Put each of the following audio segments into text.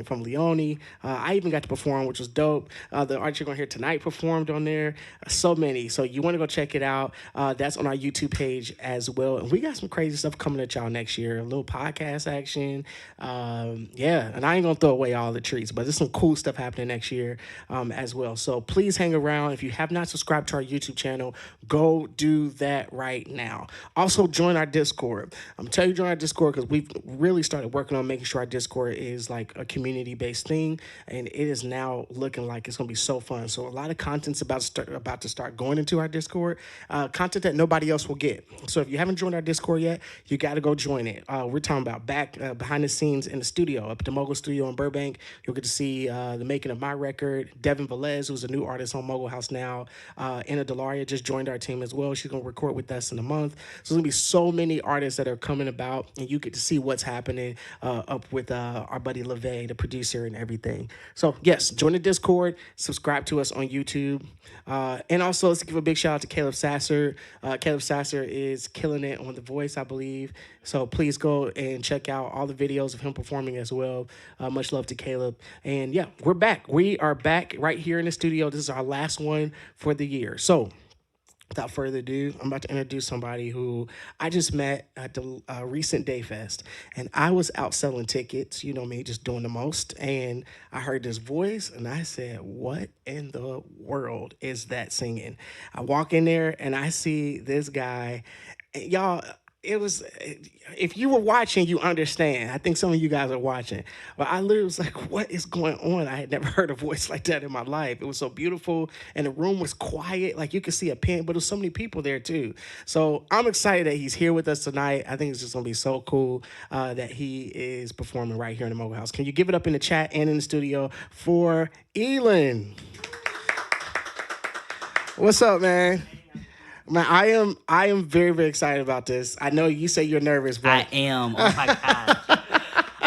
from Leone. I even got to perform, which was dope. The artist you're going to hear tonight performed on there. So many. So you want to go check it out. That's on our YouTube page as well. And we got some crazy stuff coming at y'all next year. A little podcast action. Yeah, and I ain't going to throw away all the treats, but there's some cool stuff happening next year as well. So please hang around. If you have not subscribed to our YouTube channel, go do that right now. Also, join our Discord. I'm telling you, join our Discord because we've really started working on making sure our Discord is like a community-based thing, and it is now looking like it's going to be so fun. So a lot of content's about to start going into our Discord, content that nobody else will get. So if you haven't joined our Discord yet, you got to go join it. We're talking about behind the scenes in the studio, up at the Mogul Studio in Burbank. You'll get to see the making of my record. Devin Velez, who's a new artist on Mogul House now. Anna Delaria just joined our team as well. She's going to record with us in a month. So there's going to be so many artists that are coming about, and you get to see what's happening up with our buddy LeVay, the producer, and everything. So yes, join the Discord, subscribe to us on YouTube, and also let's give a big shout out to Caleb Sasser. Caleb Sasser is killing it on The Voice, I believe. So please go and check out all the videos of him performing as well. Much love to Caleb. And yeah, we're back. We are back right here in the studio. This is our last one for the year. So without further ado, I'm about to introduce somebody who I just met at the recent Day Fest. And I was out selling tickets, you know me, just doing the most. And I heard this voice and I said, what in the world is that singing? I walk in there and I see this guy. Y'all, it was, if you were watching, you understand. I think some of you guys are watching. But I literally was like, what is going on? I had never heard a voice like that in my life. It was so beautiful. And the room was quiet. Like you could see a pin, but there's so many people there too. So I'm excited that he's here with us tonight. I think it's just going to be so cool that he is performing right here in the Mogul House. Can you give it up in the chat and in the studio for ELYN? What's up, man? Man, I am very, very excited about this. I know you say you're nervous, but I am. Oh my gosh.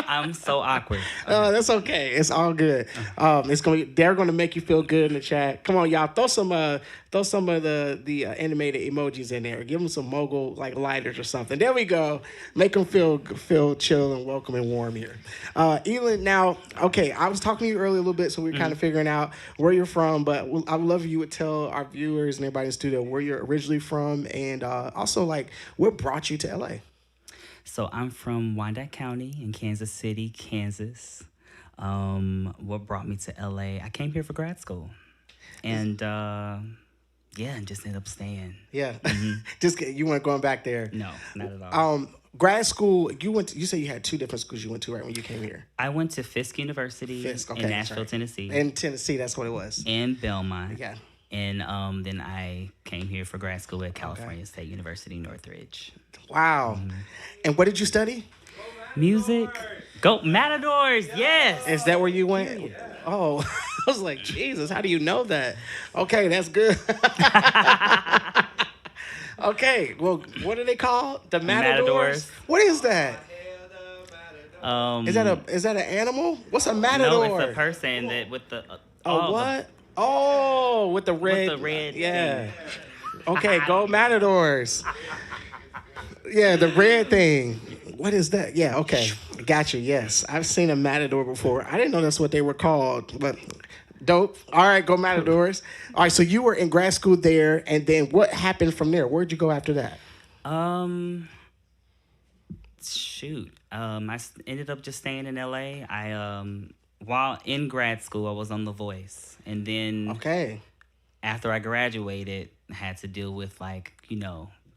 I'm so awkward. That's okay. It's all good. They're gonna make you feel good in the chat. Come on, y'all, throw some of the animated emojis in there. Give them some mogul like lighters or something. There we go. Make them feel chill and welcome and warm here. ELYN, now, okay, I was talking to you earlier a little bit, so we were kind of figuring out where you're from. But I would love if you would tell our viewers and everybody in the studio where you're originally from, and also like what brought you to LA. So I'm from Wyandotte County in Kansas City, Kansas. What brought me to LA? I came here for grad school. And and just ended up staying. Yeah. Just you weren't going back there. No, not at all. Grad school, you said you had two different schools you went to right when you came here. I went to Fisk University in Nashville, Tennessee. In Tennessee, that's what it was. In Belmont. Yeah. And then I came here for grad school at California State University, Northridge. Wow. And what did you study? Music. Go Matadors, yes. Is that where you went? Yeah. Oh, I was like, Jesus, how do you know that? Okay, that's good. Okay, well, what are they called? The Matadors? What is that? Is that an animal? What's a matador? No, it's a person that with the... what? Oh, with the red. With the red yeah. Thing. Okay, go Matadors. Yeah, the red thing. What is that? Yeah, okay. Got you, yes. I've seen a matador before. I didn't know that's what they were called, but dope. All right, go Matadors. All right, so you were in grad school there, and then what happened from there? Where'd you go after that? I ended up just staying in LA. While in grad school, I was on The Voice. And then after I graduated, I had to deal with,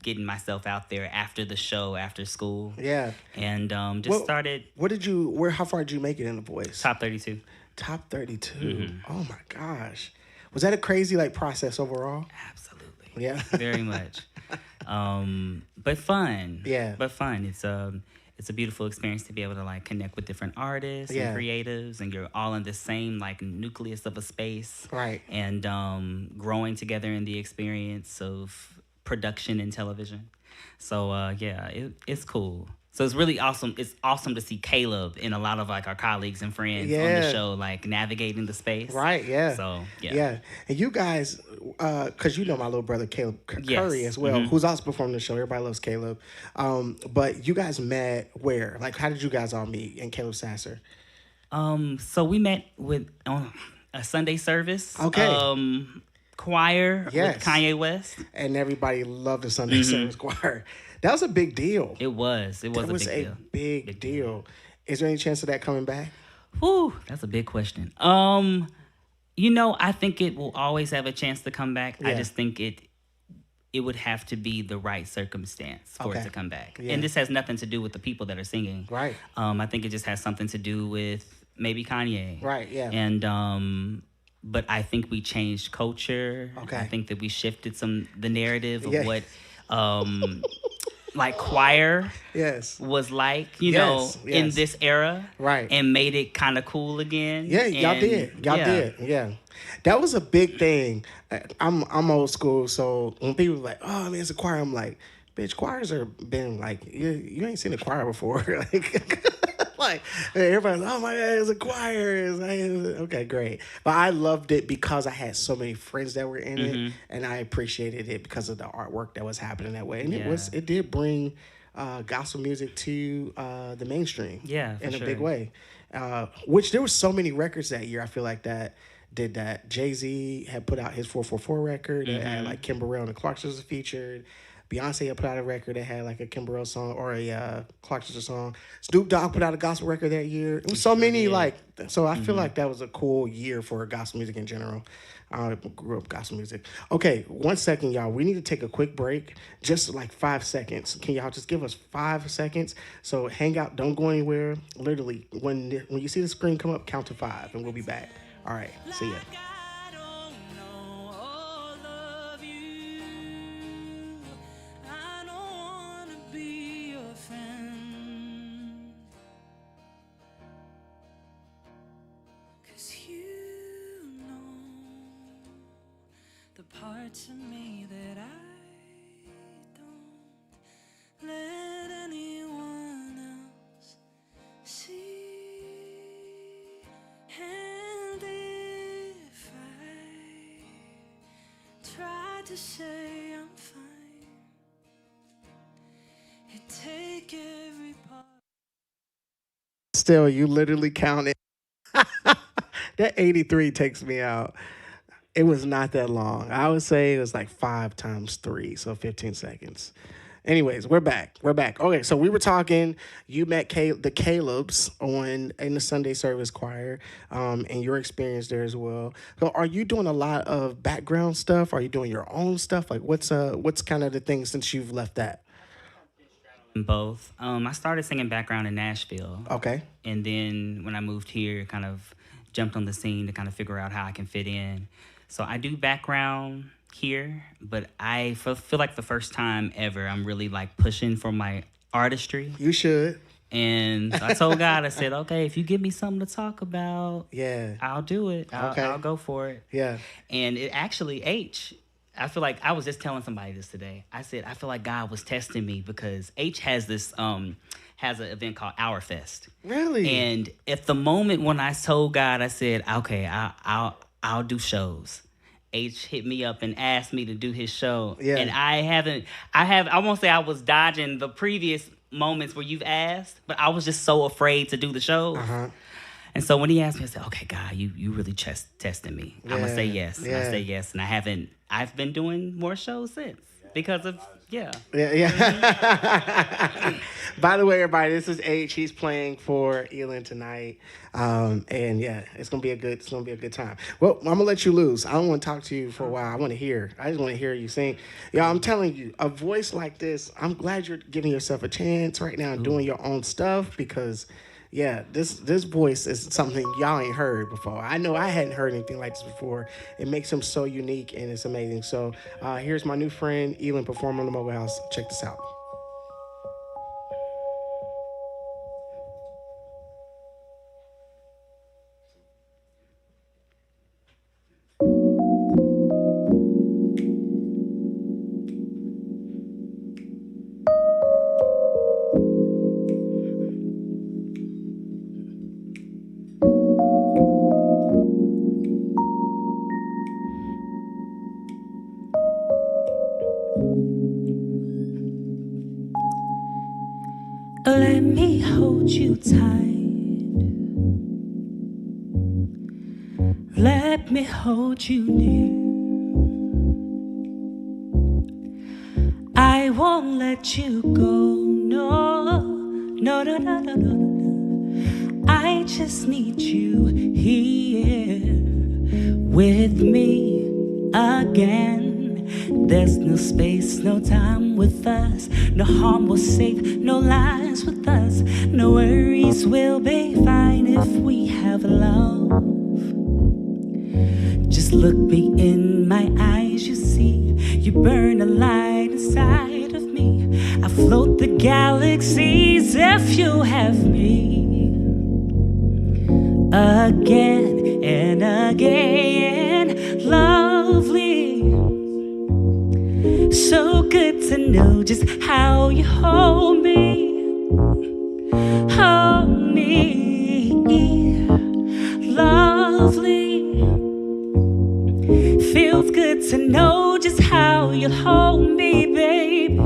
getting myself out there after the show, after school. Yeah. And started... How far did you make it in The Voice? Top 32. Top 32. Mm-hmm. Oh, my gosh. Was that a crazy, process overall? Absolutely. Yeah. Very much. But fun. Yeah. But fun. It's a beautiful experience to be able to connect with different artists and creatives, and you're all in the same nucleus of a space, right? And growing together in the experience of production and television. So it's cool. So it's really awesome. It's awesome to see Caleb and a lot of our colleagues and friends on the show navigating the space. Right. Yeah. So yeah. And you guys, because you know my little brother Caleb Curry as well, who's also performing the show. Everybody loves Caleb. But you guys met where? How did you guys all meet? And Caleb Sasser. So we met with a Sunday service. Okay. Choir with Kanye West. And everybody loved the Sunday service choir. That was a big deal. It was. It was a big deal. Is there any chance of that coming back? Whew, that's a big question. I think it will always have a chance to come back. Yeah. I just think it would have to be the right circumstance for it to come back. Yeah. And this has nothing to do with the people that are singing. Right. I think it just has something to do with maybe Kanye. Right, yeah. And but I think we changed culture. Okay. I think that we shifted the narrative of what like choir was like, in this era. Right. And made it kind of cool again. Yeah, y'all did. Yeah. That was a big thing. I'm old school, so when people are like, oh, man, it's a choir, I'm like, bitch, choirs are been like, you ain't seen a choir before. Like everybody's, oh my God, it's a choir. Okay, great. But I loved it because I had so many friends that were in it, and I appreciated it because of the artwork that was happening that way. And it did bring gospel music to the mainstream. Yeah, in a big way. Which there were so many records that year. I feel like that did that. Jay-Z had put out his 444 record that had like Kim Burrell and the Clarksons featured. Beyonce had put out a record that had like a Kim Burrell song or a Clarksons song. Snoop Dogg put out a gospel record that year. It was so many so I feel like that was a cool year for gospel music in general. I grew up gospel music. Okay, 1 second, y'all. We need to take a quick break, just like 5 seconds. Can y'all just give us 5 seconds? So hang out, don't go anywhere. Literally, when you see the screen come up, count to 5, and we'll be back. All right, see ya. Parts of me that I don't let anyone else see. And if I try to say I'm fine, it take every part. Still, you literally counted. That 83 takes me out. It was not that long. I would say it was like 5 times 3, so 15 seconds. Anyways, we're back. Okay, so we were talking. You met the Calebs in the Sunday service choir, and your experience there as well. So, are you doing a lot of background stuff? Are you doing your own stuff? Like, what's kind of the thing since you've left that? Both. I started singing background in Nashville. Okay. And then when I moved here, kind of jumped on the scene to kind of figure out how I can fit in. So I do background here, but I feel like the first time ever, I'm really like pushing for my artistry. You should. And I told God, I said, okay, if you give me something to talk about, I'll do it. I'll go for it. Yeah. And it actually, I feel like I was just telling somebody this today. I said, I feel like God was testing me because H has this, has an event called Hour Fest. Really? And at the moment when I told God, I said, okay, I'll do shows. H hit me up and asked me to do his show. Yeah. And I won't say I was dodging the previous moments where you've asked, but I was just so afraid to do the shows. Uh-huh. And so when he asked me, I said, okay, God, you really testing me. Yeah. I'm going to say yes. And I say yes. And I've been doing more shows since because of, Yeah. By the way, everybody, this is H. He's playing for ELYN tonight, and yeah, it's gonna be a good time. Well, I'm gonna let you loose. I don't want to talk to you for a while. I just want to hear you sing. Yeah, I'm telling you, a voice like this. I'm glad you're giving yourself a chance right now and doing your own stuff because. Yeah, this voice is something y'all ain't heard before. I know I hadn't heard anything like this before. It makes him so unique and it's amazing. So here's my new friend, ELYN, performing on the Mogul House. Check this out. Let me hold you tight. Let me hold you near. I won't let you go. No, no, no, no, no, no, no. I just need you here with me again. There's no space, no time with us. No harm was safe, no lies with us. No worries, we'll be fine if we have love. Just look me in my eyes, you see. You burn a light inside of me. I float the galaxies if you have me. Again and again, lovely. So good to know just how you hold me. Hold me, lovely. Feels good to know just how you hold me, baby.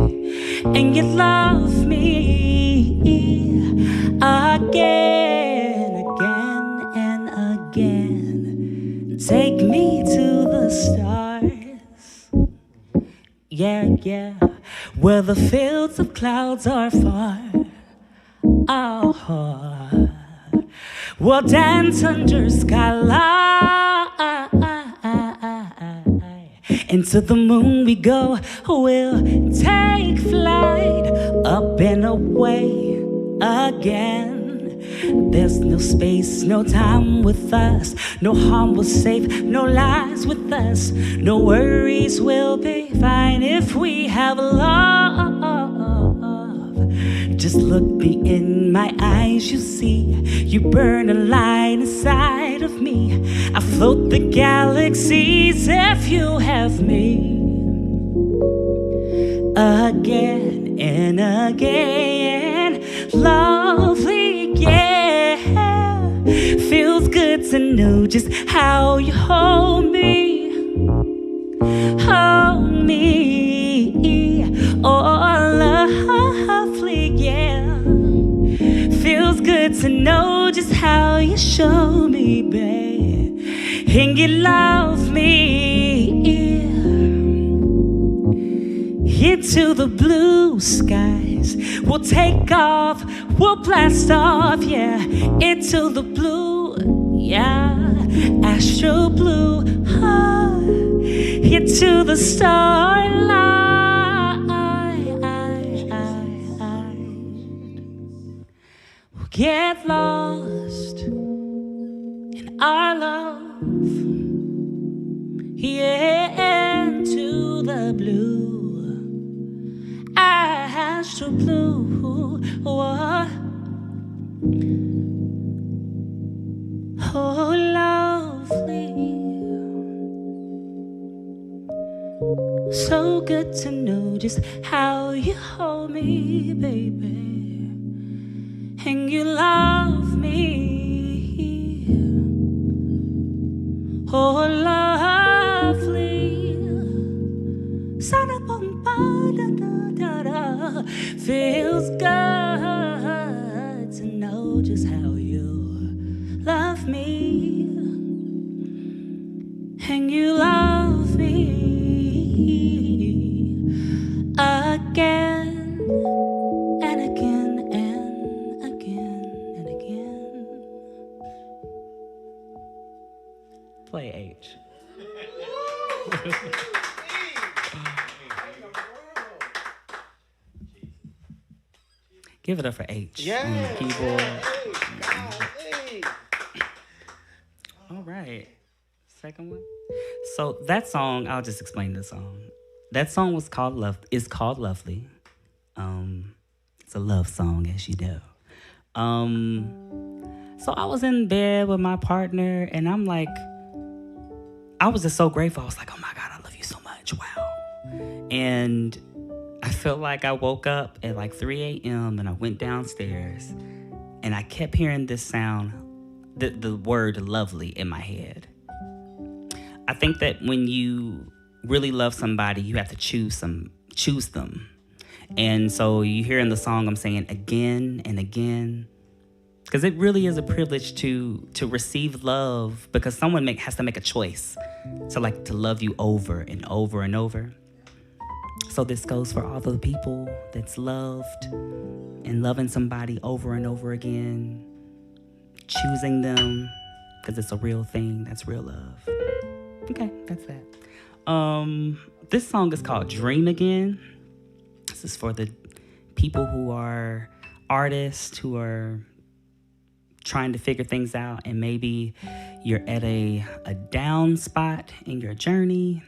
And you love me again, again and again. Take me to the stars. Yeah, yeah, where the fields of clouds are far. Oh, we'll dance under skylight. Into the moon we go. We'll take flight up and away again. There's no space, no time with us. No harm was safe, no lies with us. No worries, we'll be fine if we have love. Just look me in my eyes, you see. You burn a light inside of me. I float the galaxies if you have me. Again and again, lovely, yeah. Feels good to know just how you hold me. Hold me, oh lovely, yeah. Feels good to know just how you show me, babe. And you love me. Into the blue skies, we'll take off, we'll blast off, yeah. Into the blue, yeah, astro blue, into the starlight. We'll get lost in our love, yeah, into the blue. Astro blue, oh lovely. So good to know just how you hold me, baby. And you love me, oh lovely. Sana bomba da da da. Feels good to know just how you love me. And you love me again and again and again and again. Play H. Give it up for H on the keyboard. Hey. All right. Second one. So that song, I'll just explain the song. That song was called is called Lovely. It's a love song, as you know. So I was in bed with my partner, and I'm like, I was just so grateful. I was like, oh my God, I love you so much. Wow. And I felt like I woke up at like 3 a.m. and I went downstairs and I kept hearing this sound, the word lovely in my head. I think that when you really love somebody, you have to choose them. And so you hear in the song, I'm saying again and again, Because it really is a privilege to receive love, because someone has to make a choice to love you over and over and over. So this goes for all the people that's loved and loving somebody over and over again, choosing them, because it's a real thing. That's real love. Okay, that's that. This song is called Dream Again. This is for the people who are artists, who are trying to figure things out, and maybe you're at a down spot in your journey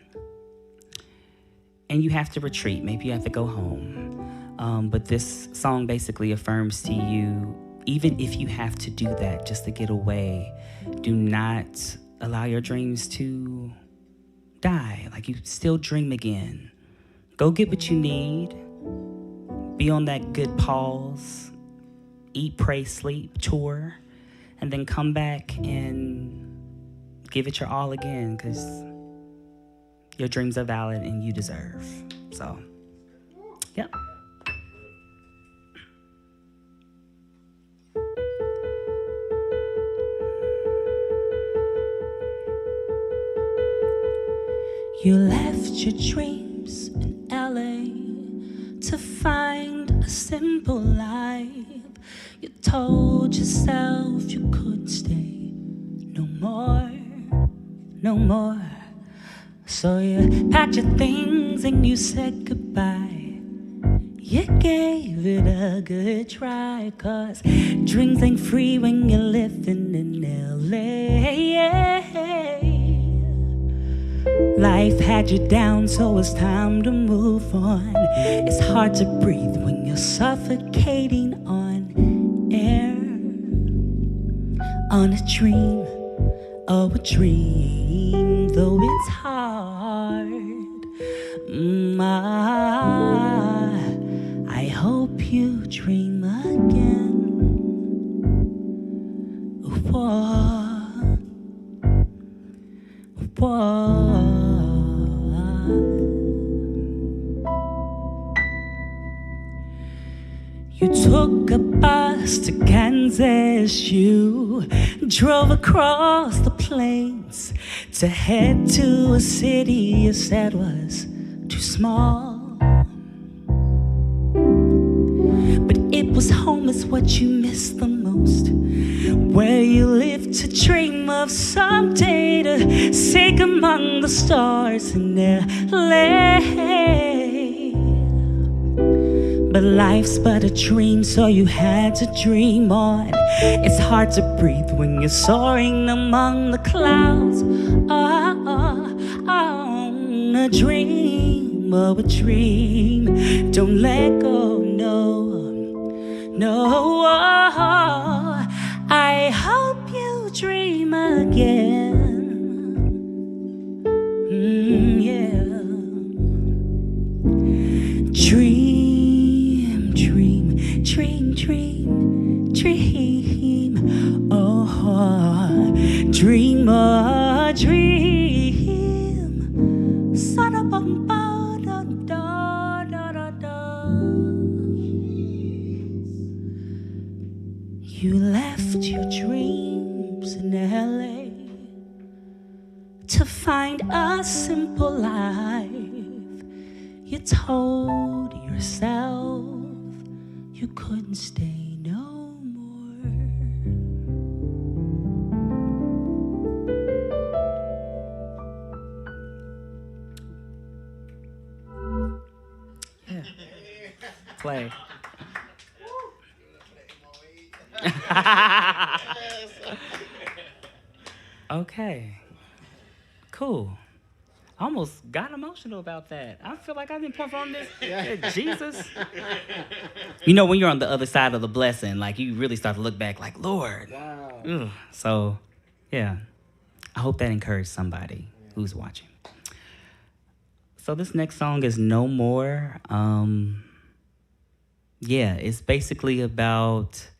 and you have to retreat. Maybe you have to go home. But this song basically affirms to you, even if you have to do that just to get away, do not allow your dreams to die. Like, you still dream again. Go get what you need. Be on that good pause. Eat, pray, sleep, tour. And then come back and give it your all again, because your dreams are valid and you deserve. So, yeah. You left your dreams in LA to find a simple life. You told yourself you couldn't stay no more, no more. So you packed your things and you said goodbye. You gave it a good try, 'cause dreams ain't free when you're living in LA. Life had you down, so it's time to move on. It's hard to breathe when you're suffocating on air. On a dream, oh a dream, though it's hard. I hope you dream again. Whoa, whoa. You took a bus to Kansas, you drove across the plains to head to a city you said was too small. But it was home is what you missed the most, where you lived to dream of someday to sing among the stars in LA. But life's but a dream, so you had to dream on. It's hard to breathe when you're soaring among the clouds. A dream, oh a dream. Don't let go, no, no. I hope you dream again. Yeah. Dream, dream, dream, dream. Oh, dream a dream. Son of a da da da da da. You left your dreams in LA to find a simple life. You told yourself you couldn't stay no more. Yeah. Play. Okay. Cool. I almost got emotional about that. I feel like I didn't perform this. Yeah, Jesus. You know, when you're on the other side of the blessing, like, you really start to look back like, Lord. Wow. Ugh. So, yeah. I hope that encouraged somebody who's watching. So this next song is No More. Yeah, it's basically about,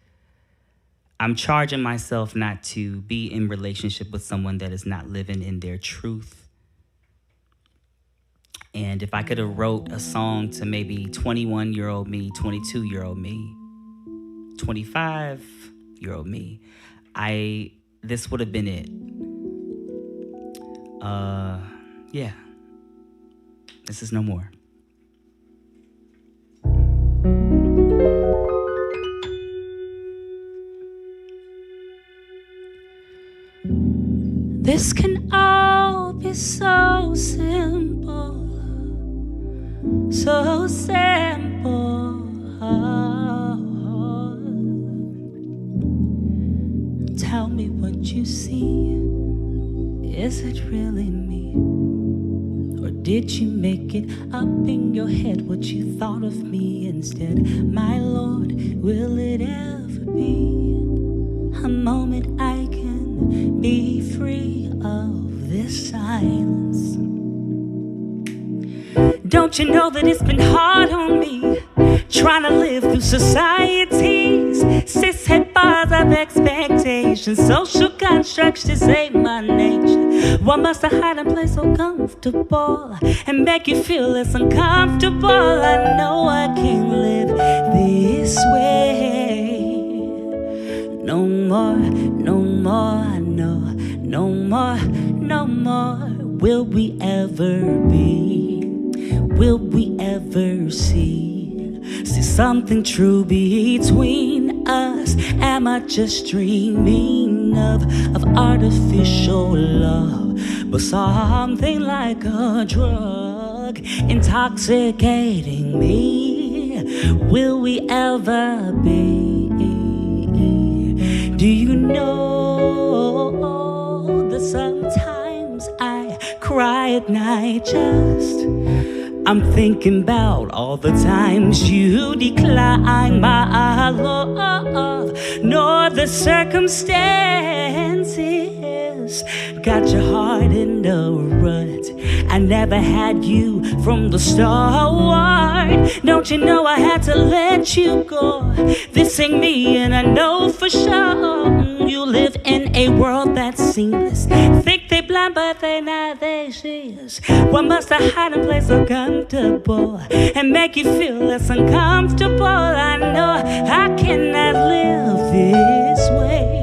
I'm charging myself not to be in relationship with someone that is not living in their truth. And if I could have wrote a song to maybe 21-year-old me, 22-year-old me, 25, 12-year-old me, this would have been it. Yeah. This is no more. This can all be so simple, so simple. Tell me what you see. Is it really me? Or did you make it up in your head what you thought of me instead? My Lord, will it ever be a moment I can be free of this silence? Don't you know that it's been hard on me, trying to live through society's cishet bars of expectations, social constructs to save my nature. Why must I hide and play so comfortable and make you feel less uncomfortable? I know I can't live this way. No more, no more, I know. No more, no more. Will we ever be? Will we ever see something true between us? Am I just dreaming of artificial love? But something like a drug intoxicating me. Will we ever be? Do you know that sometimes I cry at night just I'm thinking about all the times you decline my love, nor the circumstances got your heart in the rut. I never had you from the start. Don't you know I had to let you go? This ain't me, and I know for sure you live in a world that's seamless. Think they blind, but they not, they see us. Why must I hide and play so comfortable and make you feel less uncomfortable? I know I cannot live this way.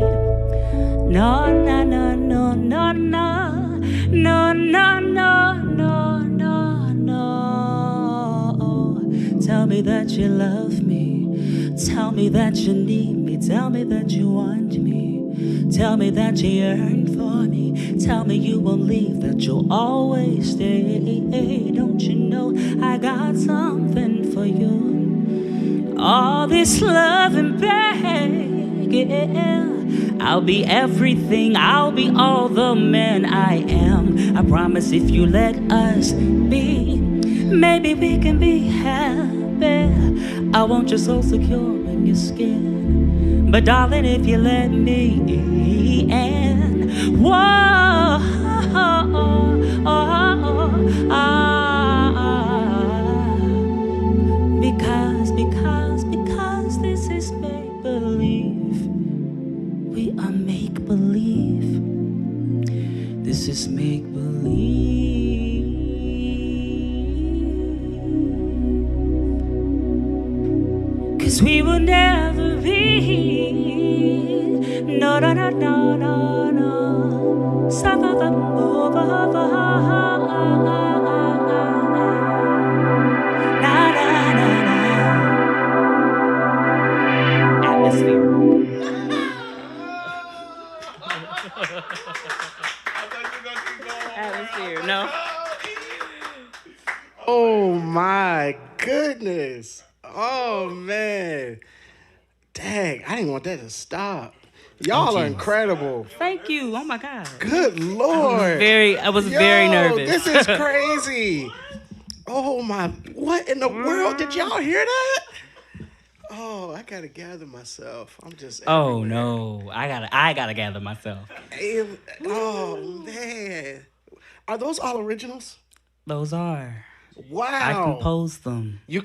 No, no, no, no, no, no. No, no, no, no, no, no. Tell me that you love me. Tell me that you need me. Tell me that you want me. Tell me that you yearn for me. Tell me you won't leave, that you'll always stay. Don't you know I got something for you? All this love and begging. I'll be everything, I'll be all the man I am. I promise if you let us be, maybe we can be happy. I want you so secure in your skin. But darling, if you let me in, whoa, because this is make-believe. We are make-believe. This is make-believe. 'Cause we will never be. No, no, no, no, no, no. Atmosphere. Atmosphere, no. Oh my goodness. Oh man. Dang, I didn't want that to stop. Y'all are incredible. Thank you. Oh my God. Good Lord. I was very nervous. This is crazy. Oh my, what in the world? Did y'all hear that? Oh, I gotta gather myself. I'm just Oh no. I gotta gather myself. Oh man. Are those all originals? Those are. Wow. I composed them. You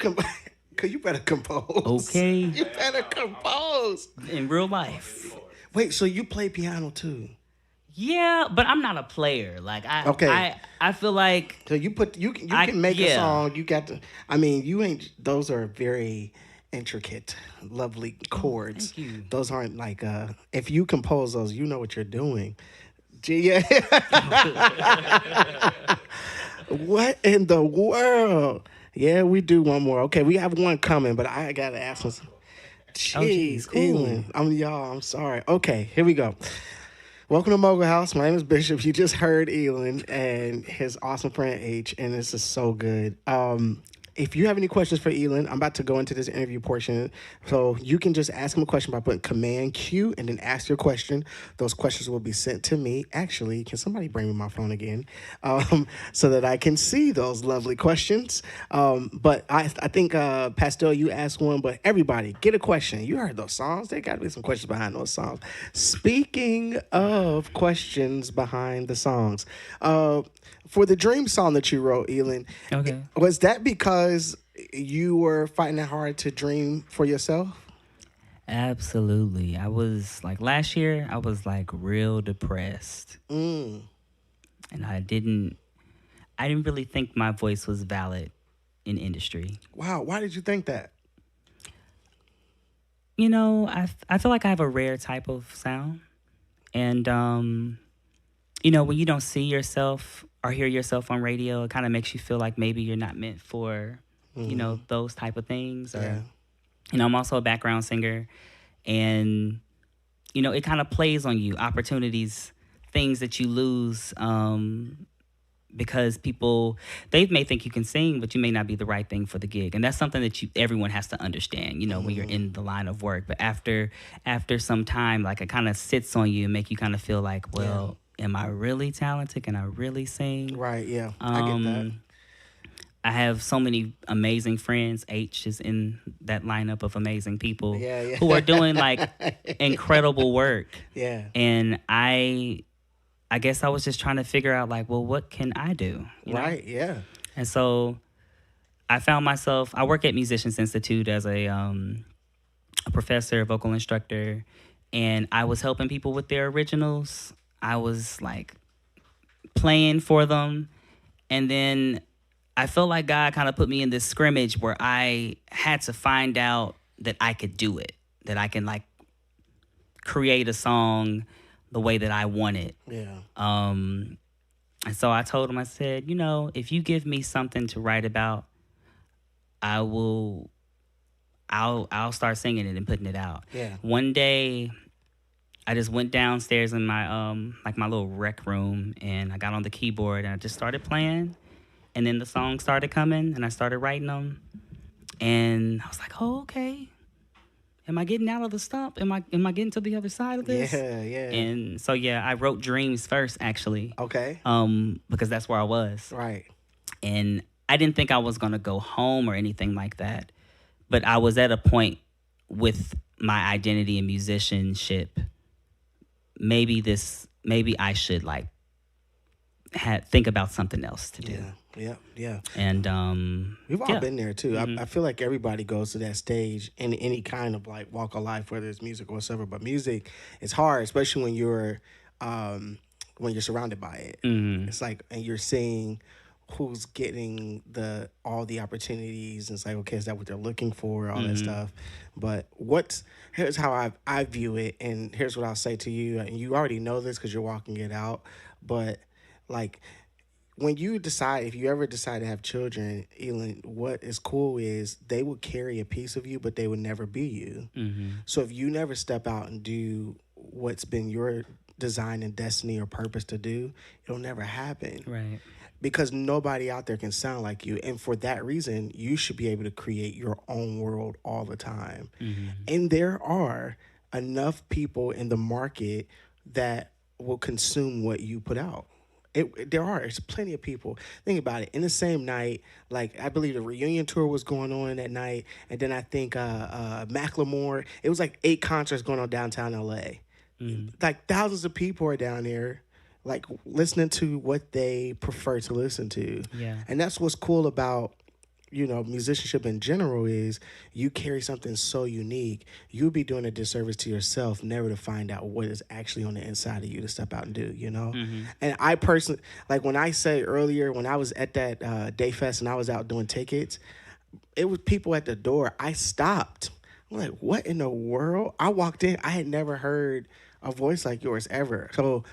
better compose. Okay. You better compose. In real life. Wait, so you play piano too? Yeah, but I'm not a player. Like I feel like so you can make a song. You got to. I mean, you ain't. Those are very intricate, lovely chords. Thank you. Those aren't like if you compose those, you know what you're doing. Yeah. What in the world? Yeah, we do one more. Okay, we have one coming, but I gotta ask them. Jeez, cool. I'm sorry. Okay, here we go. Welcome to Mogul House. My name is Bishop. You just heard ELYN and his awesome friend H, and this is so good. If you have any questions for ELYN, I'm about to go into this interview portion. So you can just ask him a question by putting Command Q and then ask your question. Those questions will be sent to me. Actually, can somebody bring me my phone again so that I can see those lovely questions? But I think, Pastel, you asked one, but everybody, get a question. You heard those songs. There got to be some questions behind those songs. Speaking of questions behind the songs, for the dream song that you wrote, ELYN, okay, was that because you were fighting it hard to dream for yourself? Absolutely. I was like last year, I was like real depressed. And I didn't really think my voice was valid in industry. Wow. Why did you think that? You know, I feel like I have a rare type of sound. And, you know, when you don't see yourself or hear yourself on radio, it kind of makes you feel like maybe you're not meant for, you know, those type of things. Or, you know, I'm also a background singer. And, you know, it kind of plays on you, opportunities, things that you lose because they may think you can sing, but you may not be the right thing for the gig. And that's something that everyone has to understand, you know, when you're in the line of work. But after some time, like it kind of sits on you and make you kind of feel like, well, am I really talented? Can I really sing? Right, yeah. I get that. I have so many amazing friends. H is in that lineup of amazing people who are doing like incredible work. Yeah. And I guess I was just trying to figure out like, well, what can I do? You know? Right, yeah. And so I found myself, I work at Musicians Institute as a professor, vocal instructor, and I was helping people with their originals. I was like playing for them. And then I felt like God kind of put me in this scrimmage where I had to find out that I could do it, that I can like create a song the way that I want it. Yeah. And so I told him, I said, you know, if you give me something to write about, I'll start singing it and putting it out. Yeah. One day I just went downstairs in my like my little rec room and I got on the keyboard and I just started playing. And then the songs started coming and I started writing them. And I was like, oh, okay. Am I getting out of the stump? Am I getting to the other side of this? Yeah, yeah. And so, I wrote Dreams first, actually. Okay. Because that's where I was. Right. And I didn't think I was going to go home or anything like that. But I was at a point with my identity and musicianship. Maybe I should, like, think about something else to do. Yeah. Yeah. And we've all been there too. Mm-hmm. I feel like everybody goes to that stage in any kind of like walk of life, whether it's music or whatever. But music is hard, especially when you're surrounded by it. Mm-hmm. It's like, and you're seeing who's getting all the opportunities, and it's like, okay, is that what they're looking for? All that stuff. But here's how I view it, and here's what I'll say to you. And you already know this because you're walking it out, but like, when you decide, if you ever decide to have children, ELYN, what is cool is they will carry a piece of you, but they will never be you. Mm-hmm. So if you never step out and do what's been your design and destiny or purpose to do, it'll never happen. Right. Because nobody out there can sound like you. And for that reason, you should be able to create your own world all the time. Mm-hmm. And there are enough people in the market that will consume what you put out. There's plenty of people. Think about it. In the same night, like I believe the reunion tour was going on that night, and then I think Macklemore. It was like 8 concerts going on downtown LA. Like thousands of people are down there, like listening to what they prefer to listen to. Yeah, and that's what's cool about musicianship in general is you carry something so unique. You'll be doing a disservice to yourself never to find out what is actually on the inside of you to step out and do, Mm-hmm. And I personally, like when I say earlier, when I was at that Day Fest and I was out doing tickets, it was people at the door. I stopped. I'm like, what in the world? I walked in. I had never heard a voice like yours ever. So,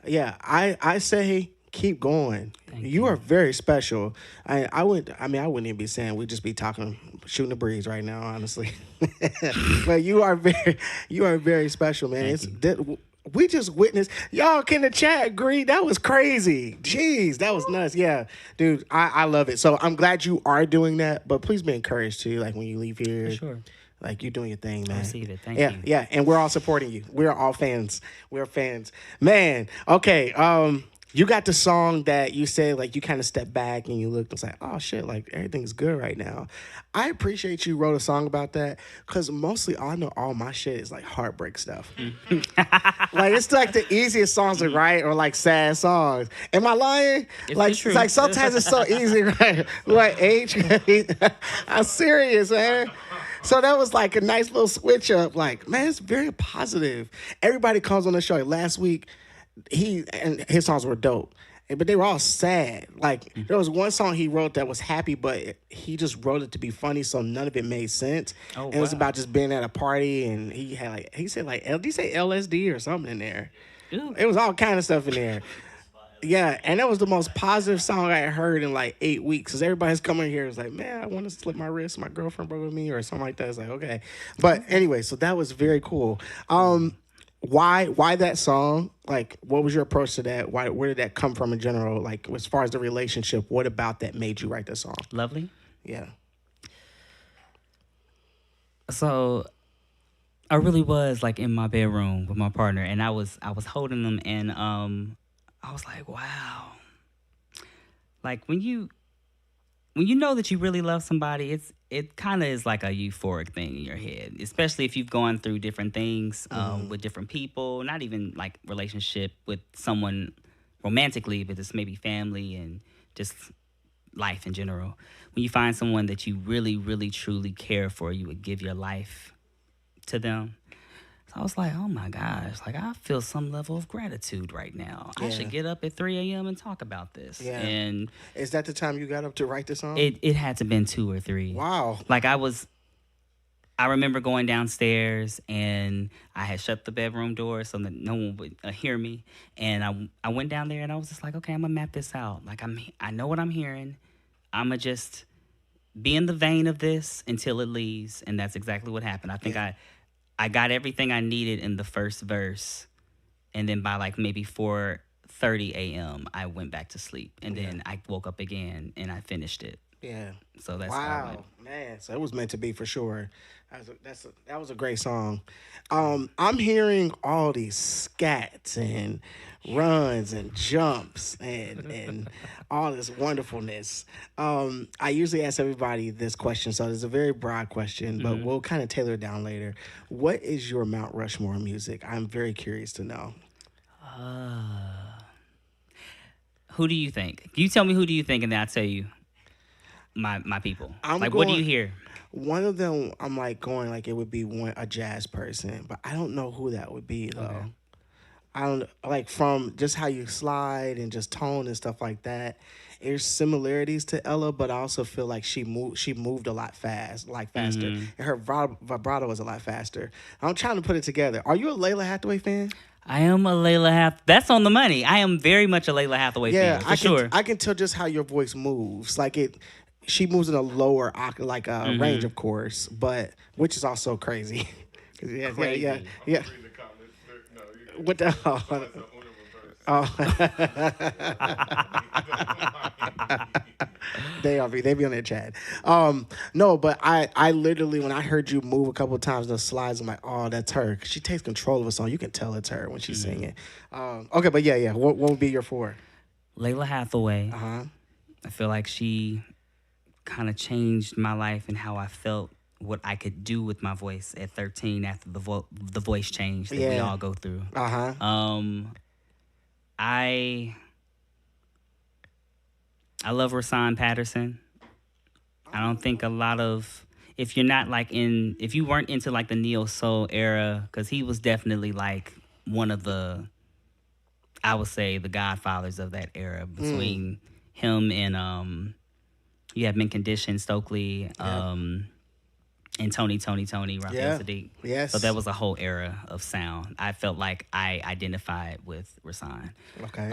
yeah, I say keep going. You are very special. I wouldn't even be saying, we'd just be talking, shooting the breeze right now, honestly. But you are very special, man. We just witnessed, y'all can the chat agree, that was crazy. Jeez, that was nuts. Yeah, dude, I love it. So I'm glad you are doing that, but please be encouraged too, like when you leave here. For sure. Like, you're doing your thing, man. I receive it. Thank you. Yeah, and we're all supporting you. We're all fans. We're fans. Man, okay, you got the song that you said, like, you kind of stepped back and you looked and was like, oh, shit, like, everything's good right now. I appreciate you wrote a song about that, because mostly I know all my shit is, like, heartbreak stuff. Like, it's, like, the easiest songs to write, or, like, sad songs. Am I lying? It's like, sometimes it's so easy, right? Like, I'm serious, man. So that was like a nice little switch up. Like, man, it's very positive. Everybody comes on the show. Like, last week, his songs were dope, but they were all sad. Like, there was one song he wrote that was happy, but he just wrote it to be funny, so none of it made sense. And it was about just being at a party, and he said did he say LSD or something in there? Ew. It was all kind of stuff in there. Yeah, and that was the most positive song I had heard in like 8 weeks. Because everybody's coming here is like, man, I want to slip my wrist. My girlfriend broke with me or something like that. It's like, okay. But anyway, so that was very cool. Why that song? Like, what was your approach to that? Where did that come from in general? Like, as far as the relationship, what about that made you write that song? Lovely. Yeah. So I really was like in my bedroom with my partner, and I was holding them, and I was like, wow. Like, when you know that you really love somebody, it kind of is like a euphoric thing in your head, especially if you've gone through different things with different people, not even like relationship with someone romantically, but just maybe family and just life in general. When you find someone that you really, really, truly care for, you would give your life to them. I was like, oh my gosh, like, I feel some level of gratitude right now. Yeah. I should get up at 3 a.m. and talk about this. Yeah. And is that the time you got up to write the song? It had to been 2 or 3. Wow. Like, I remember going downstairs, and I had shut the bedroom door so that no one would hear me. And I went down there, and I was just like, okay, I'm gonna map this out. Like, I know what I'm hearing. I'm gonna just be in the vein of this until it leaves. And that's exactly what happened. I think I got everything I needed in the first verse, and then by like maybe 4:30 a.m. I went back to sleep, and then I woke up again and I finished it. Yeah. So that's wow, man. So it was meant to be for sure. That was a great song. I'm hearing all these scats and runs and jumps and all this wonderfulness. I usually ask everybody this question, so it's a very broad question, but we'll kind of tailor it down later. What is your Mount Rushmore music? I'm very curious to know. Who do you think? You tell me who do you think, and then I'll tell you my people. What do you hear? One of them, I'm like going like it would be a jazz person, but I don't know who that would be though. Okay. I don't like, from just how you slide and just tone and stuff like that. There's similarities to Ella, but I also feel like she moved a lot faster, and her vibrato was a lot faster. I'm trying to put it together. Are you a Layla Hathaway fan? I am a Layla Hathaway. That's on the money. I am very much a Layla Hathaway fan. For sure. I can tell just how your voice moves. Like she moves in a lower range, of course, but which is also crazy. Yeah. What the hell? They be on their chat. No, but I literally, when I heard you move a couple of times in the slides, I'm like, oh, that's her. She takes control of a song. You can tell it's her when she's singing. Okay, but yeah. What would be your 4? Layla Hathaway. I feel like she kind of changed my life and how I felt, what I could do with my voice at 13 after the voice change that we all go through. I love Rasan Patterson. I don't think a lot of, if you weren't into like the neo soul era, because he was definitely like one of the, I would say, the godfathers of that era, between him and You have Mint Condition, Stokely, and Tony, Raphael Sadiq. Yes. So that was a whole era of sound. I felt like I identified with Rasan. Okay.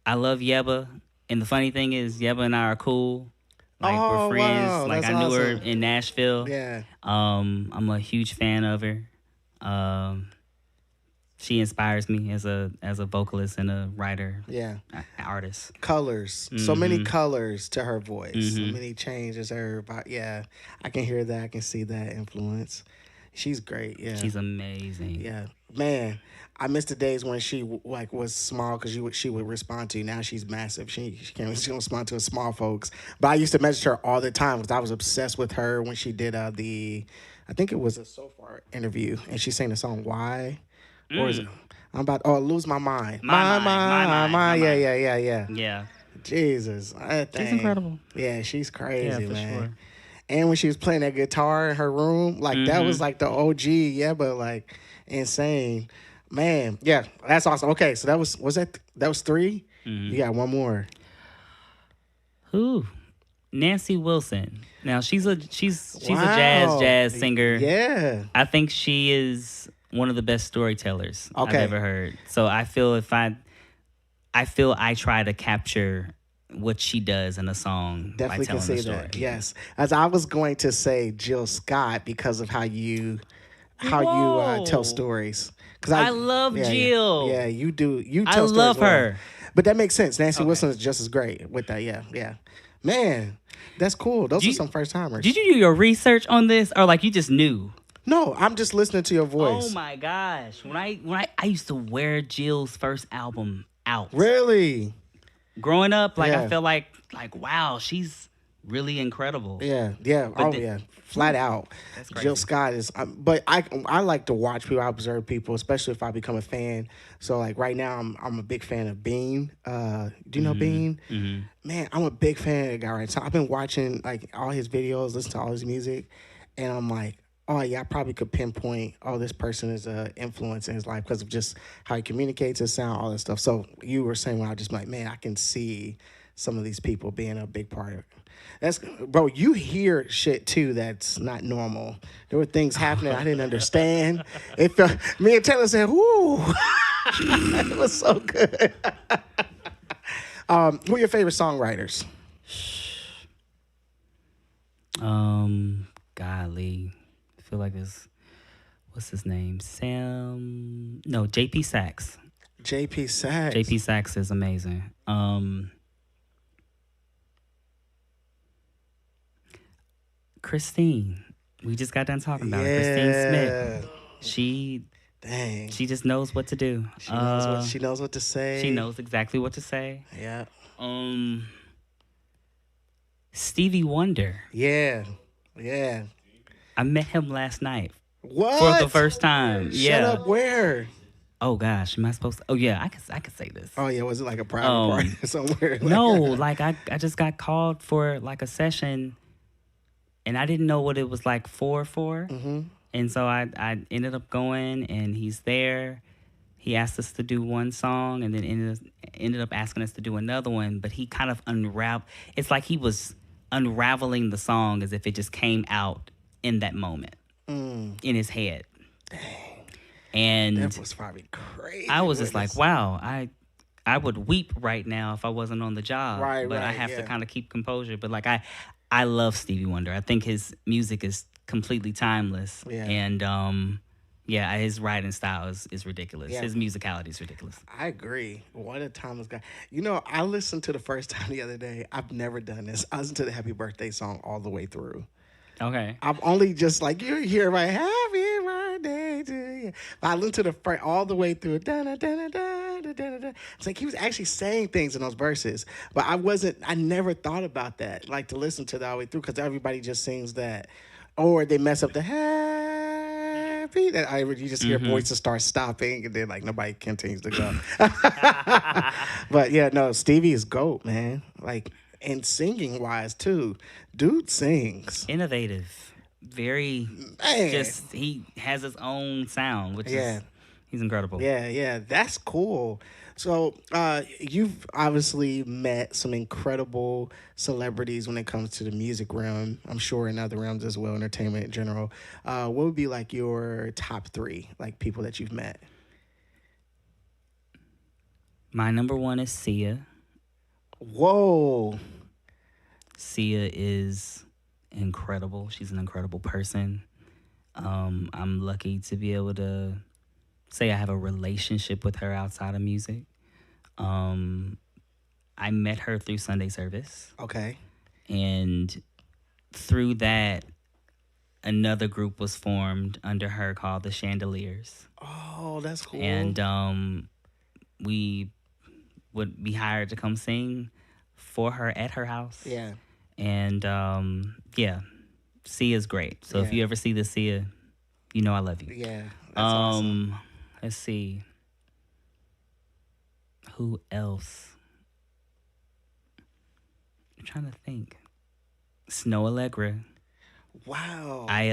I love Yeba. And the funny thing is, Yeba and I are cool. Like, we're friends. Wow, like, I knew her in Nashville. Yeah. I'm a huge fan of her. She inspires me as a vocalist and a writer. Yeah. Artist. Colors. So many colors to her voice. So many changes to her. Yeah. I can hear that. I can see that influence. She's great. Yeah. She's amazing. Yeah. Man, I miss the days when she was small because she would respond to you. Now she's massive. She can't respond to us small folks. But I used to message her all the time because I was obsessed with her when she did I think it was a So Far interview, and she sang the song Why. Or is it? I'm about to lose my mind. My mind. Yeah. Yeah. Jesus. She's incredible. Yeah, she's crazy, man. Sure. And when she was playing that guitar in her room, that was like the OG, but like insane. Man, yeah, that's awesome. Okay, so that was 3? You got one more. Who? Nancy Wilson. Now she's a jazz singer. Yeah. I think she is one of the best storytellers I've ever heard. So I feel I try to capture what she does in a song. Definitely by can say that. Yes. As I was going to say Jill Scott because of how you tell stories. I love Jill. Yeah, you do. You tell stories. I love her. But that makes sense. Nancy Wilson is just as great with that. Yeah. Man, that's cool. Those are some first timers. Did you do your research on this, or like you just knew? No, I'm just listening to your voice. Oh my gosh! When I used to wear Jill's first album out. Really? Growing up, I felt like wow, she's really incredible. Yeah. Flat out. That's crazy. Jill Scott is, but I like to watch people, I observe people, especially if I become a fan. So like right now, I'm a big fan of Bean. Do you know Bean? Mm-hmm. Man, I'm a big fan of the guy. Right, so I've been watching like all his videos, listen to all his music, and I'm like, oh yeah, I probably could pinpoint, this person is an influence in his life because of just how he communicates his sound, all that stuff. So you were saying when I just like, man, I can see some of these people being a big part of it. Bro, you hear shit too that's not normal. There were things happening I didn't understand. It felt, me and Taylor said, "Ooh," it was so good. Who are your favorite songwriters? Golly, I feel like this. What's his name? JP Saxe. JP Saxe. JP Saxe is amazing. Christine. We just got done talking about her. Christine Smith. She just knows what to do. She knows what to say. She knows exactly what to say. Yeah. Stevie Wonder. Yeah. I met him last night. What? For the first time. Shut up. Where? Oh gosh, am I supposed to? Oh yeah, I could say this. Oh yeah, was it like a private party somewhere? No, like I just got called for like a session. And I didn't know what it was like for. Mm-hmm. And so I ended up going, and he's there. He asked us to do one song, and then ended up asking us to do another one. But he kind of it's like he was unraveling the song as if it just came out in that moment in his head. Dang. And that was probably crazy. I was just like, wow, I would weep right now if I wasn't on the job. Right, but I have to kind of keep composure. But like I love Stevie Wonder. I think his music is completely timeless. Yeah. And his writing style is ridiculous. Yeah. His musicality is ridiculous. I agree. What a timeless guy. You know, I listened to the first time the other day. I've never done this. I listened to the Happy Birthday song all the way through. Okay. I'm only just like, you hear my Happy Birthday to you. But I listened to the front all the way through. It's like he was actually saying things in those verses. But I never thought about that, like to listen to that all the way through, because everybody just sings that. Or they mess up the happy. You just hear voices start stopping, and then like nobody continues to go. But yeah, no, Stevie is GOAT, man. Like, and singing wise too. Dude sings. Innovative. Very, he has his own sound, which is He's incredible. Yeah, that's cool. So, you've obviously met some incredible celebrities when it comes to the music realm. I'm sure in other realms as well, entertainment in general. What would be like your top three, like people that you've met? My number one is Sia. Whoa. Sia is incredible. She's an incredible person. I'm lucky to be able to say I have a relationship with her outside of music. I met her through Sunday service. Okay. And through that, another group was formed under her called the Chandeliers. Oh, that's cool. And we would be hired to come sing for her at her house. Yeah. And Sia's great. So if you ever see the Sia, you know I love you. Yeah. That's awesome. Let's see. Who else? I'm trying to think. Snow Allegra. Wow. I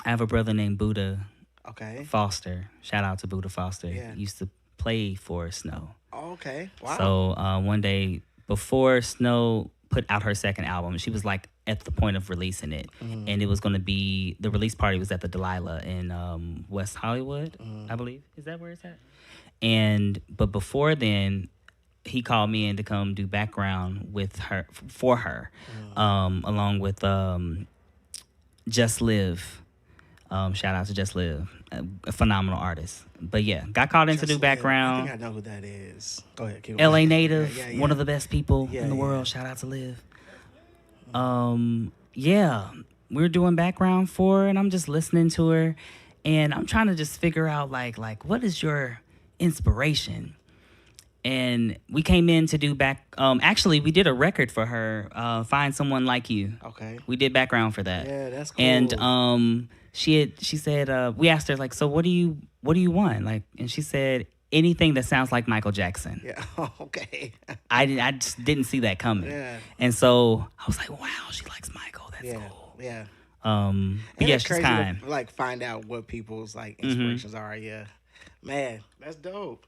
have a brother named Buddha. Okay. Foster. Shout out to Buddha Foster. Yeah. He used to play for Snow. Oh, okay. Wow. So one day before Snow put out her second album, she was like at the point of releasing it, and it was going to be, the release party was at the Delilah in West Hollywood, I believe. Is that where it's at? But before then, he called me in to come do background with her for her, along with Just Live. Shout out to Just Live, a phenomenal artist. But yeah, got called in to do background. I think I know who that is. Go ahead. LA native, one of the best people in the world. Shout out to Liv. We're doing background for her, and I'm just listening to her, and I'm trying to just figure out like what is your inspiration? And we came in to do actually we did a record for her, Find Someone Like You. Okay. We did background for that. Yeah, that's cool. And she said, we asked her like, so what do you want? Like, and she said, anything that sounds like Michael Jackson. Yeah. Okay. I just didn't see that coming. Yeah. And so I was like, wow, she likes Michael. That's cool. Yeah. But yeah, she's kind. To, like, find out what people's like inspirations are. Yeah. Man, that's dope.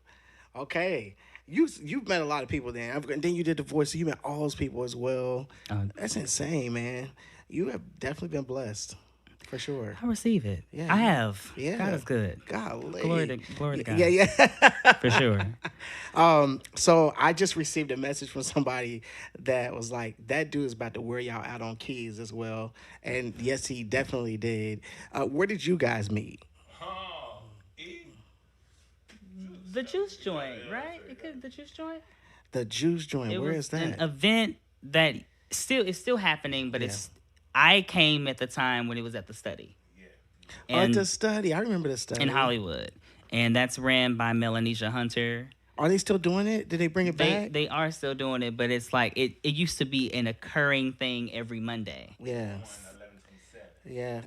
Okay. You've met a lot of people then. And then you did the voice, so you met all those people as well. That's insane, man. You have definitely been blessed. For sure. I receive it. Yeah. I have. Yeah. God is good. Golly. Glory to God. Yeah. For sure. So I just received a message from somebody that was like, that dude is about to wear y'all out on keys as well. And yes, he definitely did. Where did you guys meet? The juice joint, right? The juice joint? The juice joint. Where is that? An event that is still happening, but I came at the time when it was at the Study. Yeah. At the Study. I remember the Study. In Hollywood. And that's ran by Melanesia Hunter. Are they still doing it? Did they bring it back? They are still doing it, but it's like it used to be an occurring thing every Monday. Yeah. Yeah.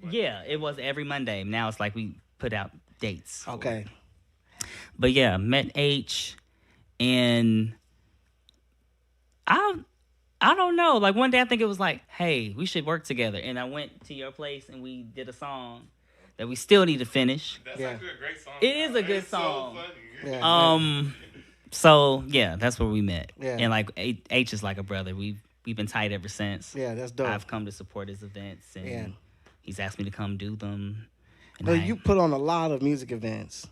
Yeah, it was every Monday. Now it's like we put out dates. Okay. But yeah, met H, and I don't know. Like one day I think it was like, hey, we should work together. And I went to your place and we did a song that we still need to finish. That's actually a great song. It is a good song. So funny. So yeah, that's where we met. Yeah. And like H is like a brother. We've been tight ever since. Yeah, that's dope. I've come to support his events, and he's asked me to come do them. And you put on a lot of music events.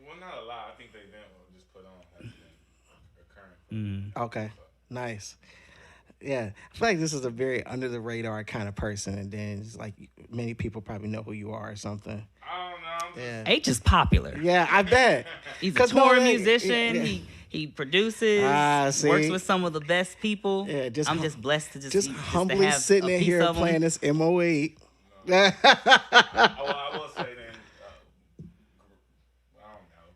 Well, not a lot. I think the event we'll just put on has been occurring. Okay, nice. Yeah, I feel like this is a very under the radar kind of person, and then it's like many people probably know who you are or something. I don't know. Yeah. H is popular. Yeah, I bet. He's a touring musician. Yeah. He produces. Works with some of the best people. Yeah, I'm just blessed to just humbly sitting in here playing this MO8. I will say then, I don't know,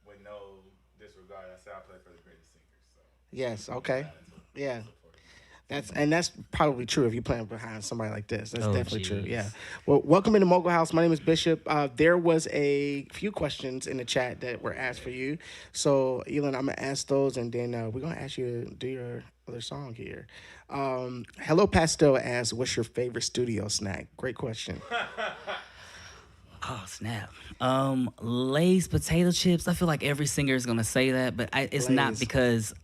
with no disregard, I say I play for the greatest singers. So. Yes. Okay. Yeah. That's probably true if you're playing behind somebody like this. That's definitely true. Yeah. Well, welcome into Mogul House. My name is Bishop. There was a few questions in the chat that were asked for you. So, ELYN, I'm gonna ask those, and then we're gonna ask you to do your other song here. Hello Pastel asks, "What's your favorite studio snack?" Great question. Oh snap! Lay's potato chips. I feel like every singer is gonna say that, but it's not because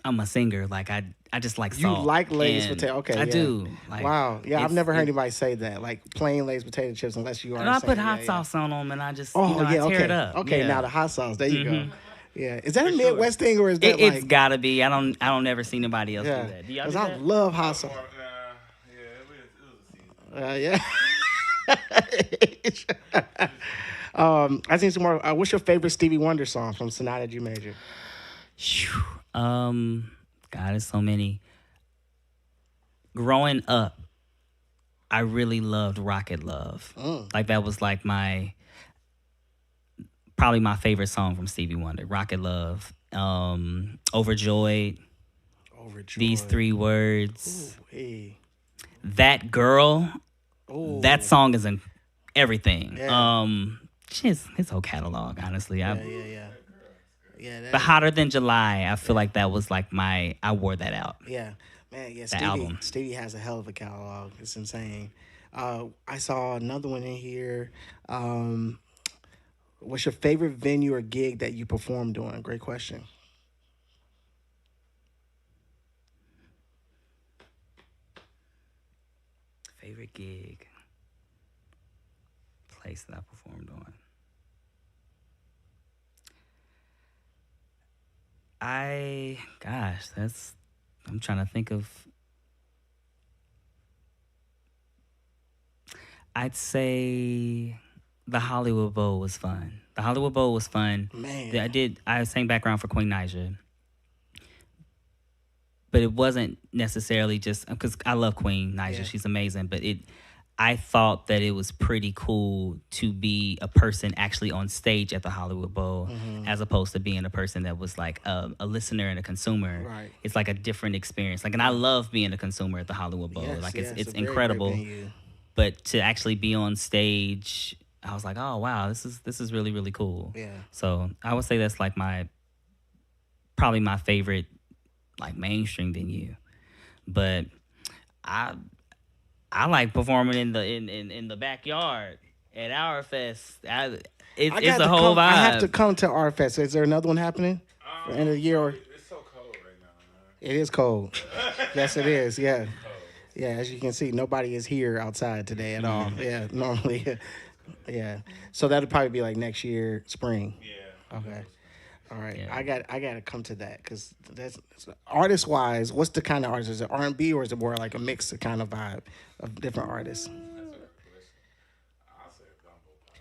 I'm a singer. Like I just like salt. You like Lay's potato? Okay, I do. Like, wow, yeah, I've never heard anybody say that. Like plain Lay's potato chips, unless you are. And I put hot sauce on them, and I just I tear it up. Okay, now the hot sauce. There you go. Yeah, is that a Midwest thing or is that it's gotta be? I don't ever see nobody else do that. Do y'all do that? I love hot sauce. Yeah. I seen some more. What's your favorite Stevie Wonder song from Sonata G Major? God, there's so many. Growing up, I really loved Rocket Love. Like that was like probably my favorite song from Stevie Wonder. Rocket Love, Overjoyed. These Three Words. Ooh, hey. That Girl. Ooh. That song is in everything. Yeah. His whole catalog, honestly. Yeah. But Hotter Than July, I feel like that was like I wore that out. Yeah. Man, yeah, Stevie has a hell of a catalog. It's insane. I saw another one in here. What's your favorite venue or gig that you performed on? Great question. Favorite gig. Place that I performed on. I'm trying to think of. I'd say the Hollywood Bowl was fun. The Hollywood Bowl was fun. Man. I sang background for Queen Naija. But it wasn't necessarily just because I love Queen Naija. Yeah. She's amazing. But I thought that it was pretty cool to be a person actually on stage at the Hollywood Bowl as opposed to being a person that was like a listener and a consumer. Right. It's like a different experience. Like, and I love being a consumer at the Hollywood Bowl. Yes, like it's incredible. But to actually be on stage, I was like, oh wow, this is really, really cool. Yeah. So I would say that's like probably my favorite like mainstream venue. But I like performing in the backyard at Our Fest. It's a whole vibe. I have to come to Our Fest. Is there another one happening for the end of the year? It's so cold right now, man. It is cold. Yes, it is. Yeah. Yeah, as you can see, nobody is here outside today at all. Yeah, normally. Yeah. So that'll probably be like next year, spring. Yeah. Okay. All right. Yeah. I got to come to that because that's artist wise. What's the kind of artist? Is it R&B or is it more like a mix of kind of vibe of different artists? I'll say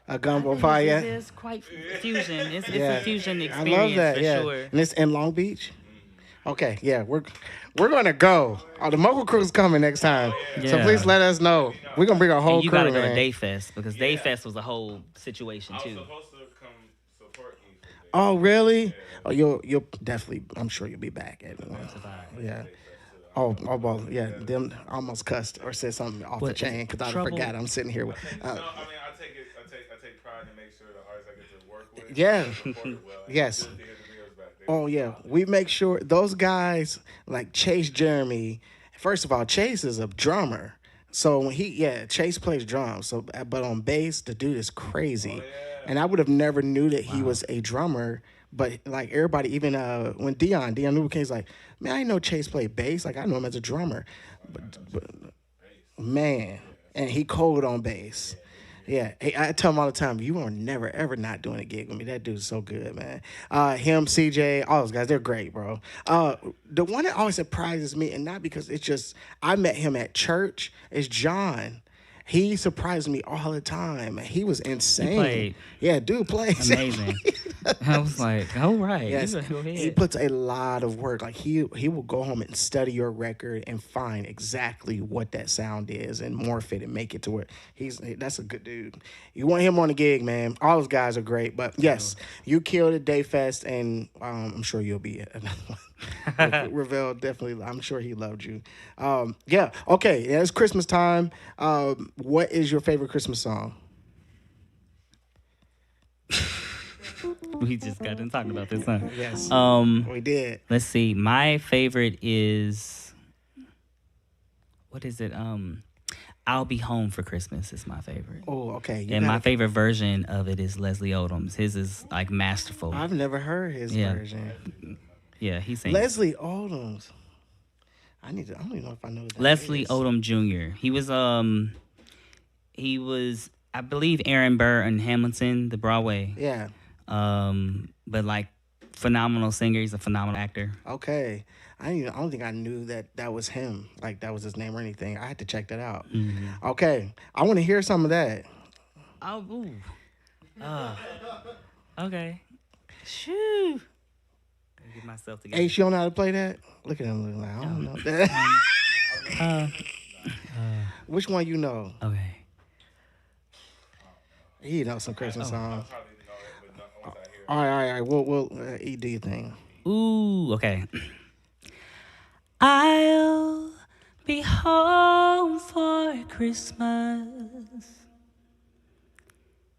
a gumbo pie. Yeah. It is quite fusion. It's a fusion experience. I love that. For sure. And it's in Long Beach. Okay. Yeah. We're gonna go. Oh, the Mogul crew's coming next time. Yeah. So please let us know. We're gonna bring our whole you crew. You gotta go man. to Day Fest because Day Fest was a whole situation too. I was supposed to come support you. Oh really? Yeah. Oh, you'll definitely. I'm sure you'll be back. Yeah. Oh, well, yeah. Them almost cussed or said something off the chain because I forgot. I'm sitting here with. I take pride in make sure the artists I get to work with. Yeah. Well. Yes. Oh yeah, we make sure those guys like Chase Jeremy. First of all, Chase is a drummer, so when Chase plays drums. So, but on bass, the dude is crazy, and I would have never knew that he was a drummer. But like everybody, even when Dion Newell King's like, man, I didn't know Chase played bass. Like I know him as a drummer, but man, and he cold on bass. Yeah, hey, I tell him all the time, you are never, ever not doing a gig with me. That dude's so good, man. Him, CJ, all those guys, they're great, bro. The one that always surprises me, and not because it's just, I met him at church, is John. He surprised me all the time. He was insane. He played. Yeah, dude plays. Amazing. I was like, all right. Yes, Go ahead. he puts a lot of work. Like he will go home and study your record and find exactly what that sound is and morph it and make it to where that's a good dude. You want him on the gig, man. All those guys are great. But yes, you killed it, Dayfest, and I'm sure you'll be another one. Ravel definitely. I'm sure he loved you. Yeah. Okay. Yeah, it's Christmas time. What is your favorite Christmas song? We just got done talking about this, huh? Yes. We did. Let's see. My favorite is, what is it? I'll Be Home for Christmas is my favorite. Oh, okay. My favorite version of it is Leslie Odom's. His is like masterful. I've never heard his version. Yeah, he sings. Leslie Odom's. I don't even know if I know that. Leslie Odom Jr. He was, I believe, Aaron Burr and Hamilton, the Broadway. Yeah. But like phenomenal singer. He's a phenomenal actor. Okay. I don't think I knew that was him. Like that was his name or anything. I had to check that out. Mm-hmm. Okay. I want to hear some of that. Oh, ooh. Okay. Shoo. Get myself together. Hey, you don't know how to play that? Look at him. Like, I don't know that. Which one you know? Okay. He knows some Christmas songs. All right. We'll do your thing. Ooh, okay. I'll be home for Christmas.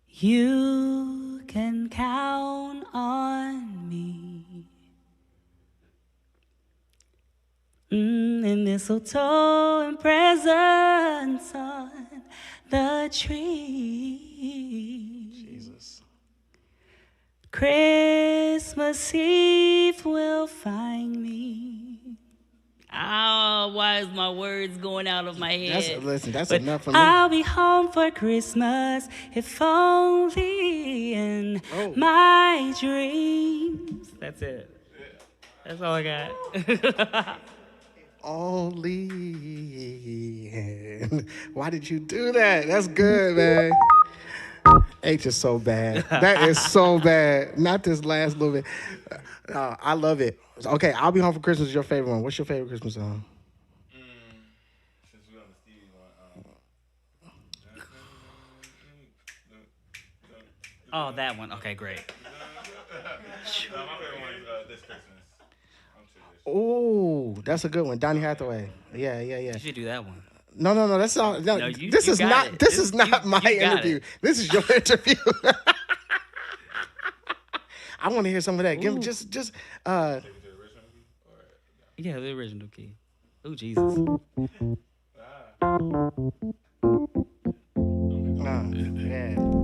You can count on me. And mistletoe and presents on the tree. Jesus. Christmas Eve will find me. Oh, why is my words going out of my head? That's enough for me. I'll be home for Christmas, if only in my dreams. That's it. That's all I got. Only. Why did you do that? That's good, man. H is so bad. That is so bad. Not this last little bit. I love it. Okay, I'll Be Home for Christmas is your favorite one. What's your favorite Christmas song? Since we're on the Stevie one. Oh, that one. Okay, great. No, my favorite one is This Christmas. Oh, that's a good one. Donny Hathaway. Yeah. You should do that one. No. That's all. No, this is not. This is not my interview. This is your interview. I want to hear some of that. Give just. Yeah, the original key. Oh, Jesus.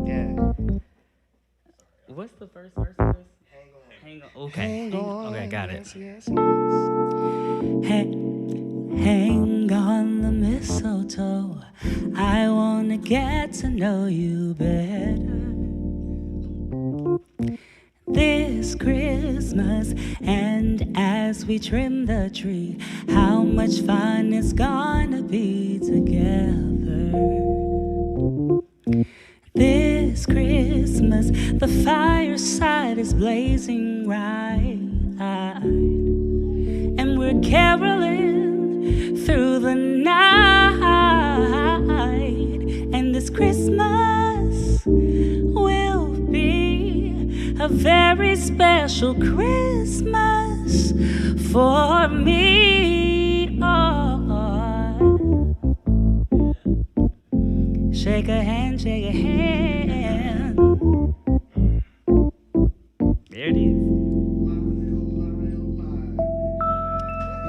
Yeah. What's the first verse of this? Hang on. Okay. Hang on. Okay, got it. Yes. Hang on the mistletoe. I want to get to know you better this Christmas. And as we trim the tree, how much fun it's gonna be together this Christmas. The fireside is blazing right, and we're caroling through the night. And this Christmas will be a very special Christmas for me. Oh. Shake a hand, shake a hand. There it is.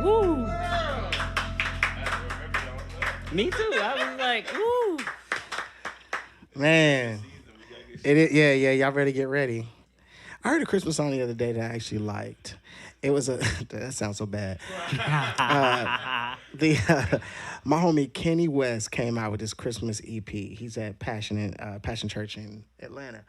Woo! Me too. I was like, woo! Man, it is. Yeah. Y'all better get ready. I heard a Christmas song the other day that I actually liked. It was that sounds so bad. My homie Kenny West came out with this Christmas EP. He's at Passion Church in Atlanta.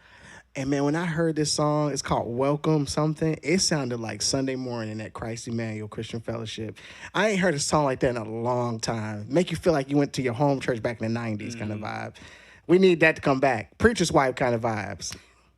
And man, when I heard this song, it's called Welcome Something. It sounded like Sunday morning at Christ Emmanuel Christian Fellowship. I ain't heard a song like that in a long time. Make you feel like you went to your home church back in the 90s kind of vibe. We need that to come back. Preacher's Wife kind of vibes.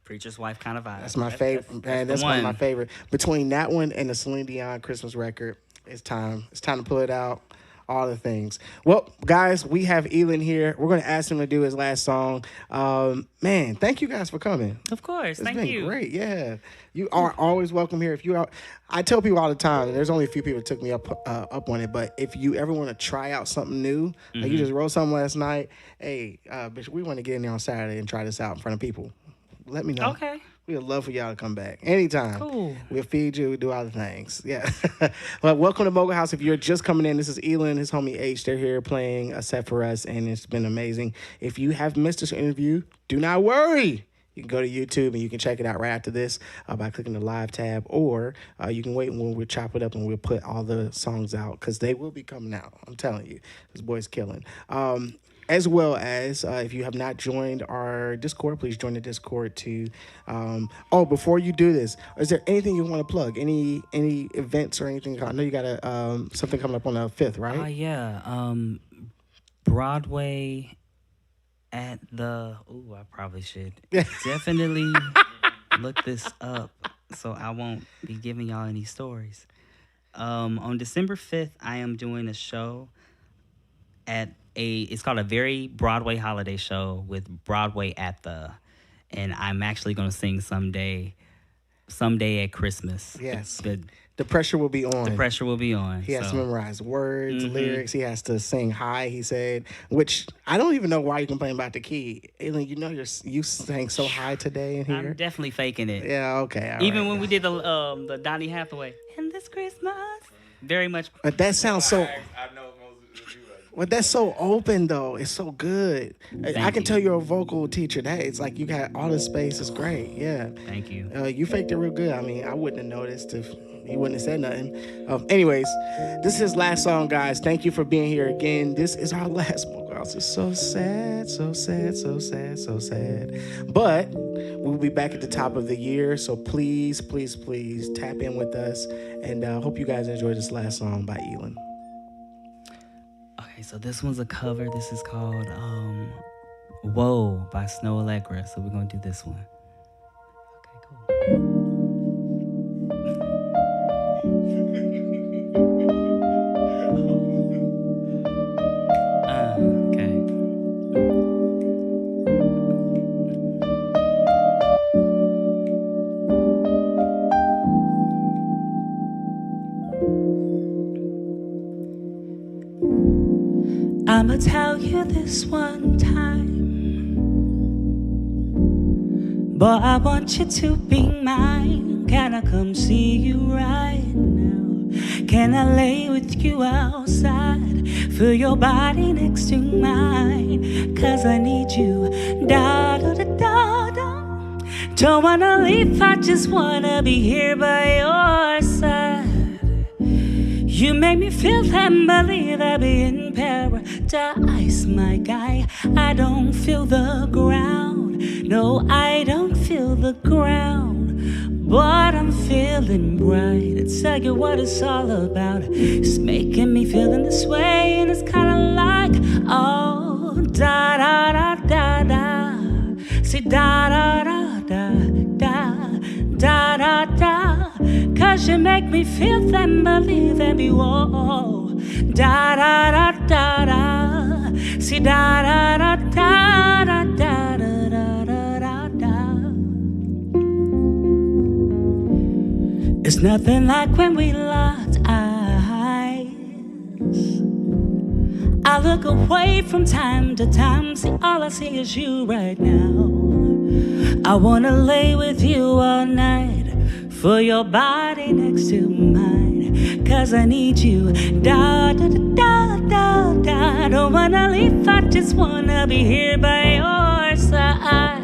Preacher's Wife kind of vibe. That's my favorite. Man, that's one of my favorite. Between that one and the Celine Dion Christmas record, it's time. It's time to pull it out. All the things. Well, guys, we have ELYN here. We're going to ask him to do his last song. Man, thank you guys for coming. Of course. Thank you. Great. Yeah. You are always welcome here. If you are, I tell people all the time, and there's only a few people that took me up on it, but if you ever want to try out something new, like you just wrote something last night, hey, bitch, we want to get in there on Saturday and try this out in front of people. Let me know. Okay. We would love for y'all to come back anytime. Cool. We'll feed you. We'll do all the things. Yeah. Well, welcome to Mogul House. If you're just coming in, this is ELYN, his homie H. They're here playing a set for us, and it's been amazing. If you have missed this interview, do not worry. You can go to YouTube and you can check it out right after this by clicking the live tab, or you can wait when we chop it up and we'll put all the songs out because they will be coming out. I'm telling you, this boy's killing. As well as, if you have not joined our Discord, please join the Discord too. Before you do this, is there anything you want to plug? Any events or anything? I know you got something coming up on the 5th, right? Yeah. Broadway at the... Ooh, I probably should definitely look this up so I won't be giving y'all any stories. On December 5th, I am doing a show at it's called a Very Broadway Holiday Show with Broadway at the, and I'm actually going to sing someday at Christmas. Yes. The pressure will be on. The pressure will be on. He has to memorize words, lyrics. He has to sing high, he said, which I don't even know why you complain about the key. ELYN, you know you sang so high today in here. I'm definitely faking it. Yeah, okay. Even when we did the Donny Hathaway, and this Christmas, very much. But that sounds so... I know Well, that's so open, though. It's so good. I can tell you're a vocal teacher. It's like you got all the space. It's great. Yeah. Thank you. You faked it real good. I mean, I wouldn't have noticed if you wouldn't have said nothing. Anyways, this is his last song, guys. Thank you for being here again. This is our last Mogul House. It's so sad, so sad, so sad, so sad. But we'll be back at the top of the year. So please, please, please tap in with us. And hope you guys enjoy this last song by ELYN. Okay, so this one's a cover. This is called Whoa by Snow Allegra. So we're going to do this one. Okay, cool. I'ma tell you this one time, but I want you to be mine. Can I come see you right now? Can I lay with you outside? Feel your body next to mine, 'cause I need you. Da da da da da. Don't wanna leave, I just wanna be here by your side. You make me feel and believe I'll be in paradise, my guy. I don't feel the ground. No, I don't feel the ground, but I'm feeling bright. I tell you what it's all about. It's making me feeling this way, and it's kinda like, oh, da da da da da. See, da da da da da da da da. 'Cause you make me feel and believe and be whoa. Da da da da da. See, da da da da da da da da da da. It's nothing like when we locked eyes. I look away from time to time. See, all I see is you right now. I wanna lay with you all night. For your body next to mine, 'cause I need you. Da da da da da da. Don't wanna leave, I just wanna be here by your side.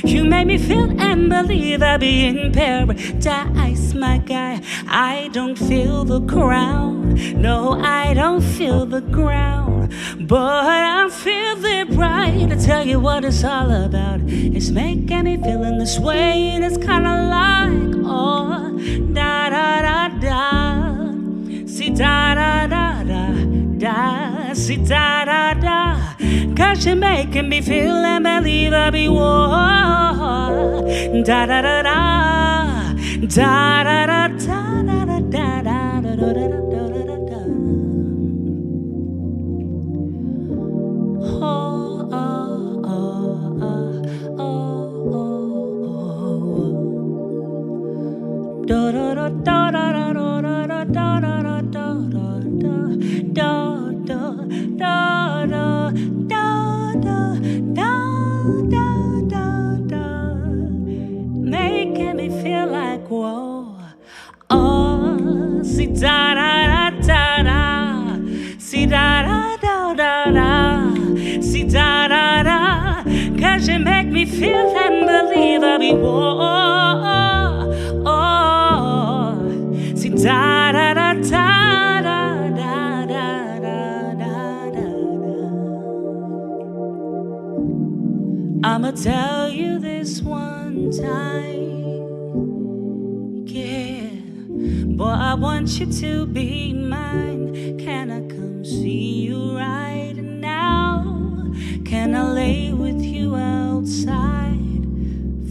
You make me feel and believe I'll be in paradise, my guy. I don't feel the ground. No, I don't feel the ground, but I'm feeling bright. I tell you what it's all about. It's making me feeling this way, and it's kinda like, oh, da da da da. See, da da da da da. See, da da da. 'Cause you're making me feel and believe I'll be warm. da da da da, da da da da da da da da da da da. Oh oh oh oh oh oh. Da da da da da da da da da da da. Making me feel like whoa. Oh, see da da da da da, see da da da da da, see da da da. 'Cause you make me feel and believe I'll be whoa. Oh, see da da da da da da da da da. I'ma tell you this one time, yeah. Boy, I want you to be mine. Can I come see you right now? Can I lay with you outside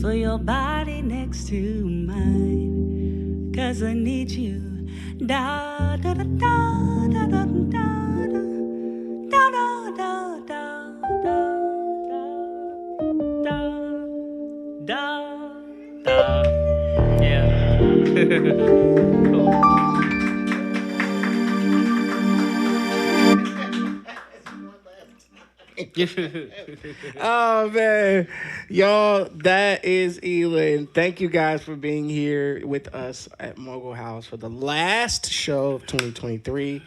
for your body next to mine? 'Cause I need you. Da da da da da da da da da da da da da da. Yeah. Cool. Oh man, y'all, that is ELYN. Thank you guys for being here with us at Mogul House for the last show of 2023.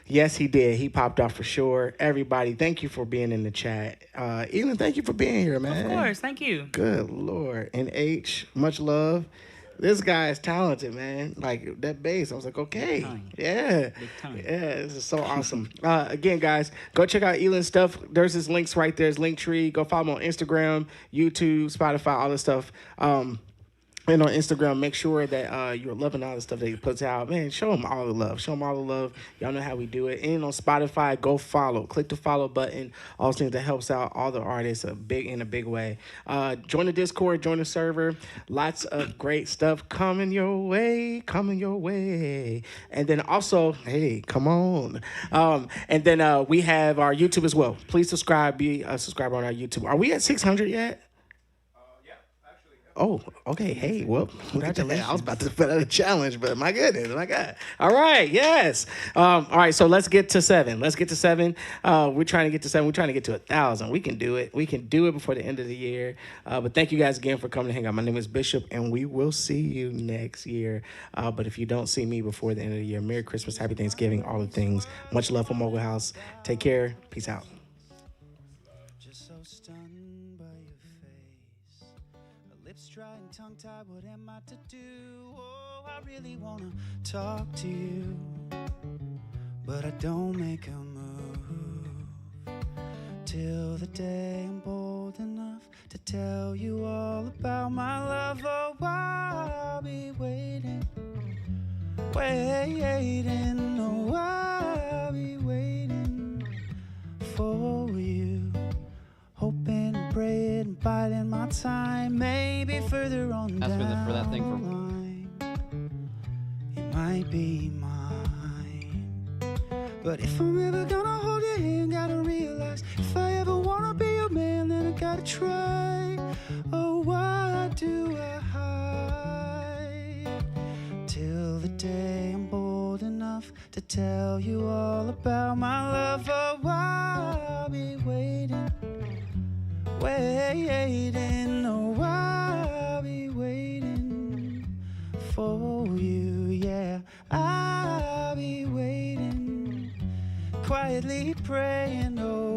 Yes, he did. He popped off for sure. Everybody, thank you for being in the chat. ELYN, thank you for being here, man. Of course, thank you. Good Lord. And H, much love. This guy is talented, man. Like that bass, I was like, okay, yeah, this is so awesome. Again, guys, go check out ELYN stuff. There's his links right there. His Linktree. Go follow him on Instagram, YouTube, Spotify, all this stuff. And on Instagram, make sure that you're loving all the stuff that he puts out. Man, show him all the love. Show him all the love. Y'all know how we do it. And on Spotify, go follow. Click the follow button. All those things that helps out all the artists in a big way. Join the Discord. Join the server. Lots of great stuff coming your way. Coming your way. And then also, hey, come on. And then we have our YouTube as well. Please subscribe. Be a subscriber on our YouTube. Are we at 600 yet? Oh, okay. Hey, well, congratulations. I was about to put out a challenge, but my goodness, my God. All right, yes. All right, so let's get to 7. Let's get to 7. We're trying to get to 7. We're trying to get to 1,000. We can do it. We can do it before the end of the year. But thank you guys again for coming to hang out. My name is Bishop, and we will see you next year. But if you don't see me before the end of the year, Merry Christmas, Happy Thanksgiving, all the things. Much love from Mogul House. Take care. Peace out. Dry and tongue-tied, what am I to do? Oh, I really wanna talk to you, but I don't make a move till the day I'm bold enough to tell you all about my love. Oh, I'll be waiting, waiting. Oh, I'll be waiting for you, hoping and praying and biding my time. Maybe further on down for that thing the line, it might be mine. But if I'm ever gonna hold your hand, gotta realize if I ever wanna be your man, then I gotta try. Oh, why do I hide till the day I'm bold enough to tell you all about my love? Oh, I'll be waiting, waiting. Oh, I'll be waiting for you. Yeah, I'll be waiting, quietly praying. Oh,